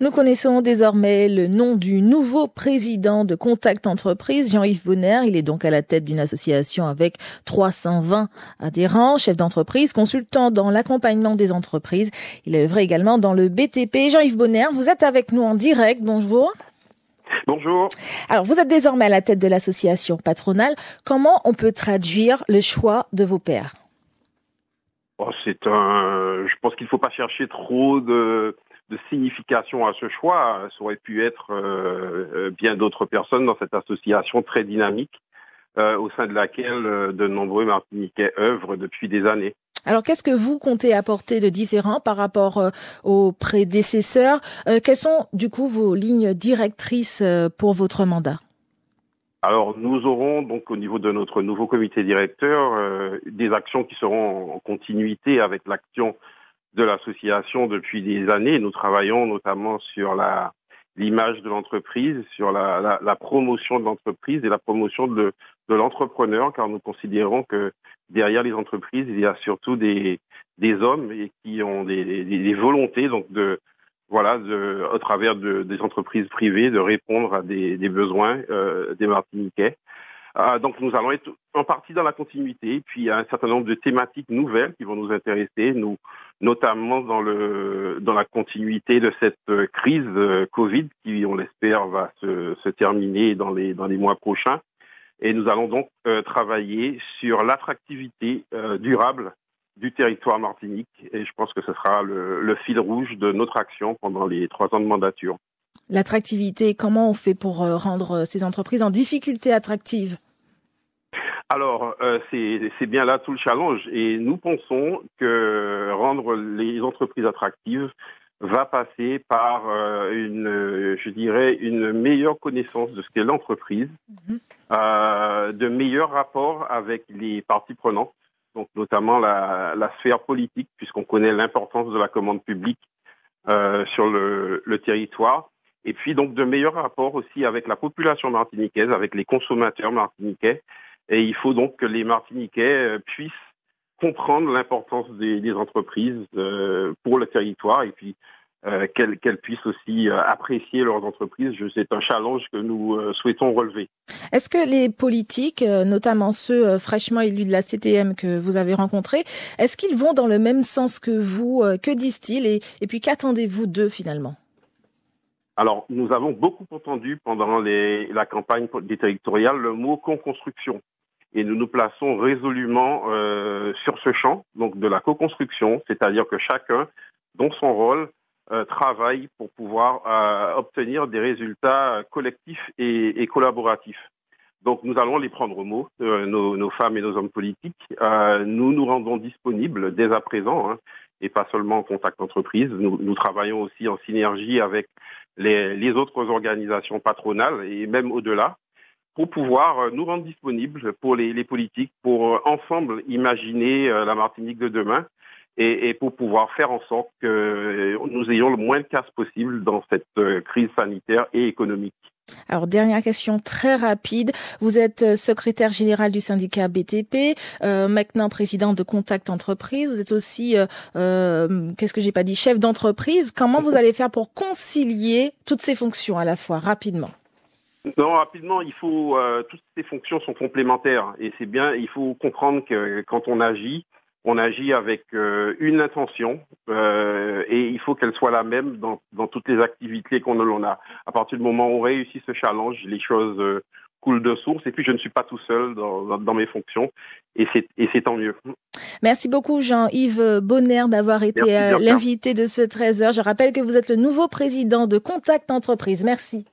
Nous connaissons désormais le nom du nouveau président de Contact Entreprise, Jean-Yves Bonner. Il est donc à la tête d'une association avec 320 adhérents, chef d'entreprise, consultant dans l'accompagnement des entreprises. Il a œuvré également dans le BTP. Jean-Yves Bonner, vous êtes avec nous en direct. Bonjour. Bonjour. Alors, vous êtes désormais à la tête de l'association patronale. Comment on peut traduire le choix de vos pairs? Je pense qu'il ne faut pas chercher trop de signification à ce choix. Ça aurait pu être bien d'autres personnes dans cette association très dynamique au sein de laquelle de nombreux Martiniquais œuvrent depuis des années. Alors, qu'est-ce que vous comptez apporter de différent par rapport aux prédécesseurs? Quelles sont, du coup, vos lignes directrices pour votre mandat? Alors, nous aurons donc au niveau de notre nouveau comité directeur des actions qui seront en continuité avec l'action de l'association depuis des années. Nous travaillons notamment sur l'image de l'entreprise, sur la promotion de l'entreprise et la promotion de l'entrepreneur, car nous considérons que derrière les entreprises, il y a surtout des hommes et qui ont des volontés, donc au travers des entreprises privées, de répondre à des besoins des Martiniquais. Donc nous allons être en partie dans la continuité, puis il y a un certain nombre de thématiques nouvelles qui vont nous intéresser, notamment dans la continuité de cette crise Covid qui, on l'espère, va se terminer dans les mois prochains. Et nous allons donc travailler sur l'attractivité durable du territoire Martinique. Et je pense que ce sera le fil rouge de notre action pendant les 3 ans de mandature. L'attractivité, comment on fait pour rendre ces entreprises en difficulté attractives? Alors, c'est bien là tout le challenge. Et nous pensons que rendre les entreprises attractives va passer par une meilleure connaissance de ce qu'est l'entreprise, de meilleurs rapports avec les parties prenantes, donc notamment la sphère politique, puisqu'on connaît l'importance de la commande publique sur le territoire. Et puis donc de meilleurs rapports aussi avec la population martiniquaise, avec les consommateurs martiniquais. Et il faut donc que les Martiniquais puissent comprendre l'importance des entreprises pour le territoire et puis qu'elles puissent aussi apprécier leurs entreprises. C'est un challenge que nous souhaitons relever. Est-ce que les politiques, notamment ceux fraîchement élus de la CTM que vous avez rencontrés, est-ce qu'ils vont dans le même sens que vous? Que disent-ils et puis qu'attendez-vous d'eux finalement? Alors, nous avons beaucoup entendu pendant la campagne territoriale le mot co-construction. Et nous nous plaçons résolument sur ce champ, donc de la co-construction, c'est-à-dire que chacun, dans son rôle, travaille pour pouvoir obtenir des résultats collectifs et collaboratifs. Donc nous allons les prendre au mot, nos femmes et nos hommes politiques. Nous nous rendons disponibles dès à présent, et pas seulement en Contact Entreprise. Nous travaillons aussi en synergie avec les autres organisations patronales et même au-delà, pour pouvoir nous rendre disponibles pour les politiques, pour ensemble imaginer la Martinique de demain et pour pouvoir faire en sorte que nous ayons le moins de casse possible dans cette crise sanitaire et économique. Alors, dernière question très rapide. Vous êtes secrétaire général du syndicat BTP, maintenant président de Contact Entreprise. Vous êtes aussi, chef d'entreprise. Comment vous allez faire pour concilier toutes ces fonctions à la fois, rapidement? Non, rapidement, toutes ces fonctions sont complémentaires et c'est bien, il faut comprendre que quand on agit avec une intention et il faut qu'elle soit la même dans toutes les activités qu'on a. À partir du moment où on réussit ce challenge, les choses coulent de source. Et puis, je ne suis pas tout seul dans mes fonctions et c'est tant mieux. Merci beaucoup Jean-Yves Bonner d'avoir été l'invité de ce 13h. Je rappelle que vous êtes le nouveau président de Contact Entreprise. Merci.